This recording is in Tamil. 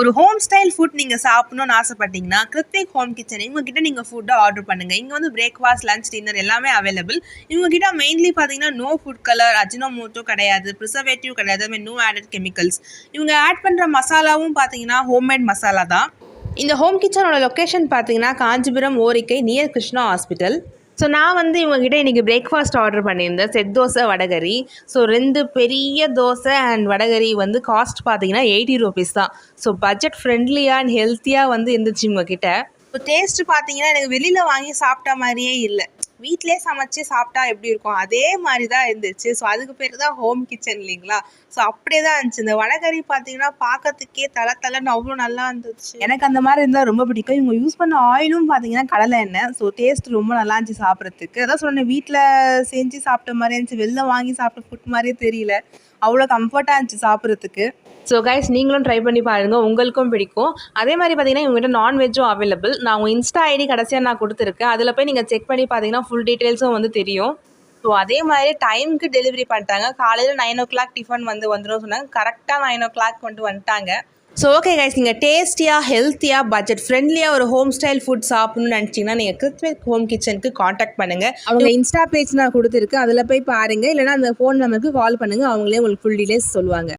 ஒரு ஹோம் ஸ்டைல் ஃபுட் நீங்கள் சாப்பிடணும்னு ஆசைப்பட்டீங்கன்னா கிருத்திக் ஹோம் கிச்சன் இவங்ககிட்ட நீங்கள் ஃபுட்டை ஆர்டர் பண்ணுங்கள். இங்கே வந்து பிரேக்ஃபாஸ்ட், லஞ்ச், டின்னர் எல்லாமே அவைலபிள். இவங்ககிட்ட மெயின்லி பார்த்தீங்கன்னா நோ ஃபுட் கலர், அஜினோமோட்டோ கிடையாது, ப்ரிசர்வேட்டிவ் கிடையாது, அதுமாதிரி நோ ஆடட் கெமிக்கல்ஸ். இவங்க ஆட் பண்ணுற மசாலாவும் பார்த்தீங்கன்னா ஹோம்மேட் மசாலா தான். இந்த ஹோம் கிச்சனோட லொக்கேஷன் பார்த்தீங்கன்னா Kanchipuram Orikkai near Krishna hospital. So நான் வந்து இவங்ககிட்ட இன்றைக்கி பிரேக்ஃபாஸ்ட் ஆர்டர் பண்ணியிருந்தேன். செட் தோசை, வடகரி. ஸோ 2 பெரிய தோசை அண்ட் வடகரி வந்து காஸ்ட் பார்த்தீங்கன்னா 80 rupees தான். ஸோ பட்ஜெட் ஃப்ரெண்ட்லியாக அண்ட் ஹெல்த்தியாக வந்து இருந்துச்சு இவங்ககிட்ட. இப்போ டேஸ்ட்டு பார்த்தீங்கன்னா எனக்கு வெளியில் வாங்கி சாப்பிட்ட மாதிரியே இல்லை. வீட்டிலே சமைச்சு சாப்பிட்டா எப்படி இருக்கும் அதே மாதிரி தான் இருந்துச்சு. ஸோ அதுக்கு பேர் தான் ஹோம் கிச்சன் இல்லைங்களா? ஸோ அப்படியே தான் இருந்துச்சு. இந்த வடகரி பார்த்தீங்கன்னா பார்க்கறதுக்கே தலைன்னு அவ்வளோ நல்லா இருந்துச்சு. எனக்கு அந்த மாதிரி இருந்தால் ரொம்ப பிடிக்கும். இவங்க யூஸ் பண்ண ஆயிலும் பார்த்தீங்கன்னா கடலை எண்ணெய். ஸோ டேஸ்ட் ரொம்ப நல்லா இருந்துச்சு சாப்பிட்றதுக்கு. அதான் சொன்னேன், வீட்டில் செஞ்சு சாப்பிட்ட மாதிரி இருந்துச்சு, வெளில வாங்கி சாப்பிட்ட ஃபுட் மாதிரியே தெரியல. அவ்வளோ கம்ஃபர்ட்டாக இருந்துச்சு சாப்பிட்றதுக்கு. ஸோ கைஸ், நீங்களும் ட்ரை பண்ணி பாருங்கள், உங்களுக்கும் பிடிக்கும். அதே மாதிரி பார்த்தீங்கன்னா இவங்ககிட்ட நான்வெஜ்ஜும் அவைலபிள். நான் உங்கள் இன்ஸ்டா ஐடி கடைசியாக நான் கொடுத்துருக்கேன். அதில் போய் நீங்கள் செக் பண்ணி பார்த்தீங்கன்னா ஃபுல் டீட்டெயில்ஸும் வந்து தெரியும். ஸோ அதே மாதிரி டைமுக்கு டெலிவரி பண்ணிட்டாங்க. காலையில் 9 o'clock டிஃபன் வந்துடும் சொன்னாங்க. கரெக்டாக 9 o'clock வந்துட்டாங்க. ஸோ ஓகே கைஸ், நீங்கள் டேஸ்டியாக, ஹெல்த்தியாக, பட்ஜெட் ஃப்ரெண்ட்லியாக ஒரு ஹோம் ஸ்டைல் ஃபுட் சாப்பிட்ணுன்னு நினச்சிங்கன்னா நீங்கள் கிருத்விக் ஹோம் கிச்சனுக்கு காண்டாக்ட் பண்ணுங்கள். அவங்க இன்ஸ்டா பேஜ் நான் கொடுத்துருக்கேன், அதில் போய் பாருங்கள். இல்லைனா அந்த ஃபோன் நம்பருக்கு கால் பண்ணுங்கள், அவங்களே உங்களுக்கு ஃபுல் டீட்டெயில்ஸ் சொல்லுவாங்க.